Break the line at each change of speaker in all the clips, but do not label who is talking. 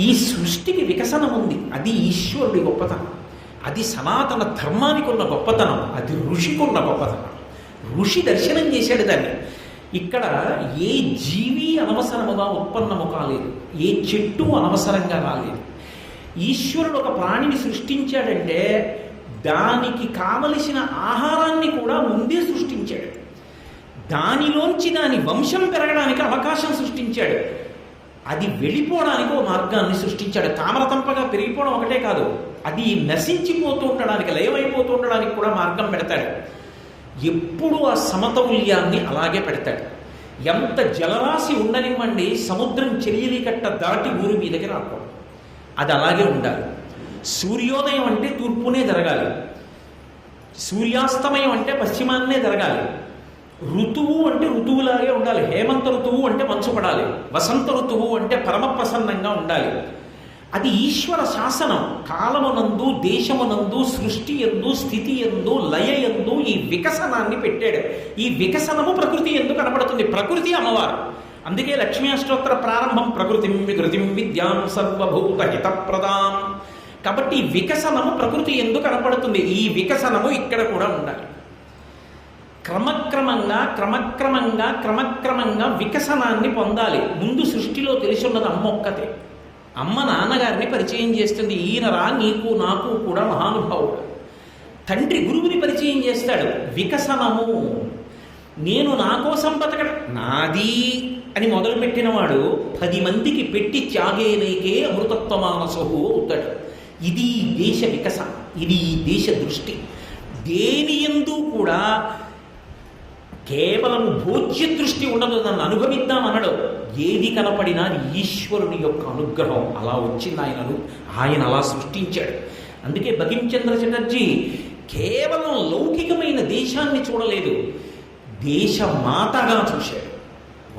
ఈ సృష్టికి వికసనం ఉంది, అది ఈశ్వరుడి గొప్పతనం, అది సనాతన ధర్మానికి ఉన్న గొప్పతనం, అది ఋషికి ఉన్న గొప్పతనం. ఋషి దర్శనం చేశాడు దాన్ని. ఇక్కడ ఏ జీవి అనవసరముగా ఉత్పన్నము కాలేదు, ఏ చెట్టు అనవసరంగా రాలేదు. ఈశ్వరుడు ఒక ప్రాణిని సృష్టించాడంటే దానికి కావలసిన ఆహారాన్ని కూడా ముందే సృష్టించాడు, దానిలోంచి దాని వంశం పెరగడానికి అవకాశం సృష్టించాడు, అది వెళ్ళిపోవడానికి ఒక మార్గాన్ని సృష్టించాడు. తామరతంపగా పెరిగిపోవడం ఒకటే కాదు, అది నశించిపోతూ ఉండడానికి, లయమైపోతూ ఉండడానికి కూడా మార్గం పెడతాడు. ఎప్పుడూ ఆ సమతౌల్యాన్ని అలాగే పెడతాడు. ఎంత జలరాశి ఉండనివ్వండి, సముద్రం చెరియలి కట్ట దాటి ఊరి మీదకి రాకూడదు, అది అలాగే ఉండాలి. సూర్యోదయం అంటే తూర్పునే జరగాలి, సూర్యాస్తమయం అంటే పశ్చిమాన్నే జరగాలి. ఋతువు అంటే ఋతువులాగే ఉండాలి. హేమంత ఋతువు అంటే మంచు పడాలి, వసంత ఋతువు అంటే పరమ ప్రసన్నంగా ఉండాలి. అది ఈశ్వర శాసనం. కాలమునందు, దేశమునందు, సృష్టి యందు, స్థితి యందు, లయ యందు ఈ వికసనాన్ని పెట్టాడు. ఈ వికసనము ప్రకృతి ఎందు కనబడుతుంది. ప్రకృతి అమ్మవారు. అందుకే లక్ష్మీ అష్టోత్తర ప్రారంభం ప్రకృతిం వికృతిం విద్యాం సర్వభూత హితప్రదాం. కాబట్టి ఈ వికసనము ప్రకృతి ఎందు కనపడుతుంది. ఈ వికసనము ఇక్కడ కూడా ఉండాలి. క్రమక్రమంగా క్రమక్రమంగా క్రమక్రమంగా వికసనాన్ని పొందాలి. ముందు సృష్టిలో తెలిసున్నది అమ్మ ఒక్కతే. అమ్మ నాన్నగారిని పరిచయం చేస్తుంది. ఈయనరా నీకు నాకు కూడా మహానుభావుడు. తండ్రి గురువుని పరిచయం చేస్తాడు. వికసనము. నేను నా కోసం బతకడం నాది అని మొదలుపెట్టినవాడు 10 మందికి పెట్టి త్యాగేనైకే అమృతత్వమానసహు అవుతాడు. ఇది ఈ దేశ వికసనం, ఇది ఈ దేశ దృష్టి. దేని యందు కూడా కేవలం భోజ్య దృష్టి ఉండదు. నన్ను అనుభవిద్దామనడు. ఏది కనపడినా ఈశ్వరుని యొక్క అనుగ్రహం అలా వచ్చింది. ఆయన అలా సృష్టించాడు. అందుకే బకించంద్ర చటర్జీ కేవలం లౌకికమైన దేశాన్ని చూడలేదు, దేశమాతగా చూశాడు.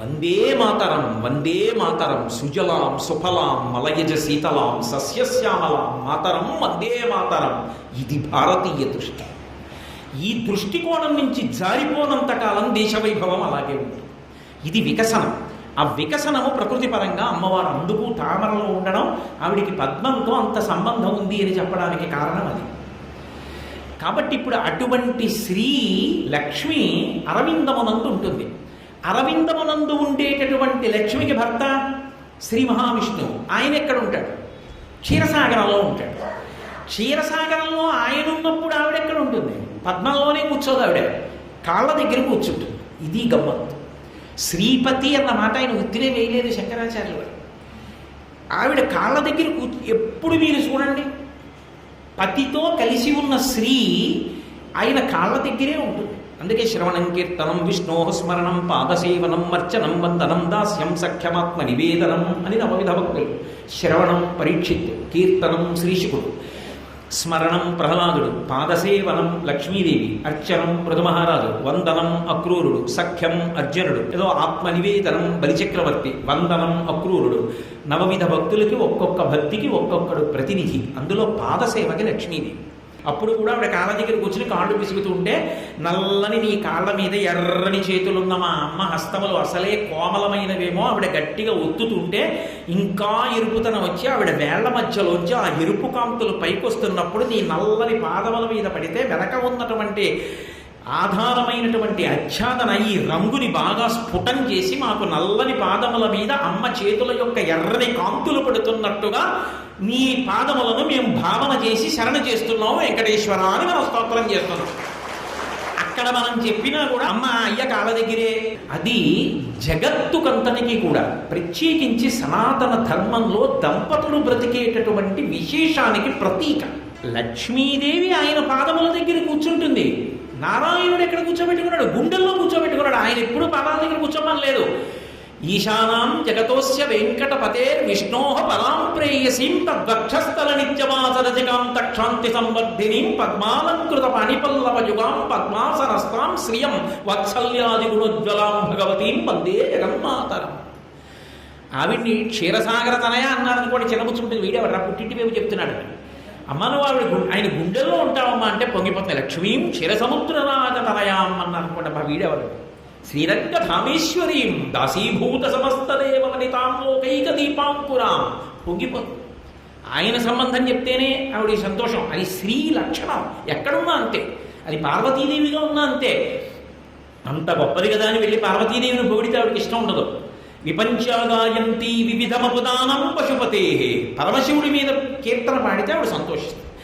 వందే మాతరం, వందే మాతరం, సుజలాం సుఫలాం మలయజ శీతలాం సస్యశ్యామలాం మాతరం వందే మాతరం. ఇది భారతీయ దృష్టి. ఈ దృష్టికోణం నుంచి జారిపోనంత కాలం దేశ వైభవం అలాగే ఉంటుంది. ఇది వికసనం. ఆ వికసనము ప్రకృతి పరంగా అమ్మవారు అందుకు తామరలో ఉండడం, ఆవిడికి పద్మంతో అంత సంబంధం ఉంది అని చెప్పడానికి కారణం అది. కాబట్టి ఇప్పుడు అటువంటి శ్రీ లక్ష్మి అరవిందమునందు ఉంటుంది. అరవిందమునందు ఉండేటటువంటి లక్ష్మికి భర్త శ్రీ మహావిష్ణువు. ఆయన ఎక్కడ ఉంటాడు? క్షీరసాగరంలో ఉంటాడు. క్షీరసాగరంలో ఆయన ఉన్నప్పుడు ఆవిడెక్కడ ఉంటుంది? పద్మంలోనే కూర్చోదు, ఆవిడ కాళ్ళ దగ్గర కూర్చుంటుంది. ఇది గమ్మత్తు. శ్రీపతి అన్న మాట ఆయన ఉత్తినే వేయలేదు శంకరాచార్యులు గారు. ఆవిడ కాళ్ళ దగ్గర ఎప్పుడు మీరు చూడండి, పతితో కలిసి ఉన్న స్త్రీ ఆయన కాళ్ళ దగ్గరే ఉంటుంది. అందుకే శ్రవణం కీర్తనం విష్ణో స్మరణం పాదసేవనం అర్చనం వందనం దాస్యం సఖ్యమాత్మ నివేదనం అని నవవిధ భక్తులు. శ్రవణం పరీక్షిత్, కీర్తనం శ్రీశుకుడు, స్మరణం ప్రహ్లాదుడు, పాదసేవనం లక్ష్మీదేవి, అర్చనం మృదుమహారాజు, వందనం అక్రూరుడు, సఖ్యం అర్జునుడు, ఏదో ఆత్మనివేదనం బలిచక్రవర్తి, వందనం అక్రూరుడు. నవవిధ భక్తులకి ఒక్కొక్క భక్తికి ఒక్కొక్కడు ప్రతినిధి. అందులో పాదసేవకి లక్ష్మీదేవి. అప్పుడు కూడా ఆవిడ కాళ్ళ దగ్గర కూర్చుని కాళ్ళు పిసుకుతూ ఉంటే, నల్లని నీ కాళ్ళ మీద ఎర్రని చేతులున్న మా అమ్మ హస్తములు అసలే కోమలమైనవేమో ఆవిడ గట్టిగా ఒత్తుతుంటే ఇంకా ఎరుపుతనం వచ్చి ఆవిడ వేళ్ల మధ్యలోంచి ఆ ఎరుపు కాంతులు పైకొస్తున్నప్పుడు నీ నల్లని పాదముల మీద పడితే వెనక ఉన్నటువంటి ఆధారమైనటువంటి ఆచ్ఛాదన ఈ రంగుని బాగా స్ఫుటం చేసి మాకు నల్లని పాదముల మీద అమ్మ చేతుల యొక్క ఎర్రని కాంతులు పడుతున్నట్టుగా నీ పాదములను మేము భావన చేసి శరణ చేస్తున్నాము వెంకటేశ్వర అని మనం స్తోత్రం చేస్తున్నాం. అక్కడ మనం చెప్పినా కూడా అమ్మ అయ్య కాళ్ళ దగ్గరే. అది జగత్తుకంతనికి కూడా, ప్రత్యేకించి సనాతన ధర్మంలో దంపతులు బ్రతికేటటువంటి విశేషానికి ప్రతీక. లక్ష్మీదేవి ఆయన పాదముల దగ్గర కూర్చుంటుంది. నారాయణుడు ఎక్కడ కూర్చోబెట్టుకున్నాడు? గుండెల్లో కూర్చోబెట్టుకున్నాడు. ఆయన ఎప్పుడు పాదాల దగ్గర కూర్చోమని లేదు. ఈశానాం జగతోస్య వెంకటపతేర్ విష్ణోః పరాం ప్రేయసీం తద్వక్షస్థల నిత్యవాసరజగాం తక్షాంతి సంవర్ధినీం పద్మాలంకృత పాణిపల్లవయుగాం పద్మాసనస్తాం శ్రియం వాత్సల్యాది గుణోజ్వలాం భగవతీం వందే జగన్మాతరం. ఆవిడ్ని క్షీరసాగర తనయ అన్నారనుకోండి, చిన్నపుచ్చుకుంటుంది. వీడెవర్రా పుట్టింటి వైపు చెప్తున్నాడు. అమ్మను ఆయన గుండెల్లో ఉంటావమ్మా అంటే పొంగిపోతుంది. లక్ష్మీం క్షీరసముద్రరాజ తనయాం అన్నారనుకోండి, అమ్మా వీడెవరు? శ్రీరంగధామేశ్వరీం దాసీభూత సమస్తదేవ వనితాం లోకైక దీపాంకురాం పొంగిపోతుంది. ఆయన సంబంధం చెప్తేనే ఆవిడ సంతోషం. అది స్త్రీ లక్షణం, ఎక్కడున్నా అంతే. అది పార్వతీదేవిగా ఉన్నా అంతే. అంత గొప్పది కదా అని వెళ్ళి పార్వతీదేవిని పొగిడితే ఆవిడకి ఇష్టం ఉండదు. విపంచాగాయంతి వివిధమపుదానం పశుపతే, పరమశివుడి మీద కీర్తన పాడితే ఆవిడ సంతోషిస్తుంది.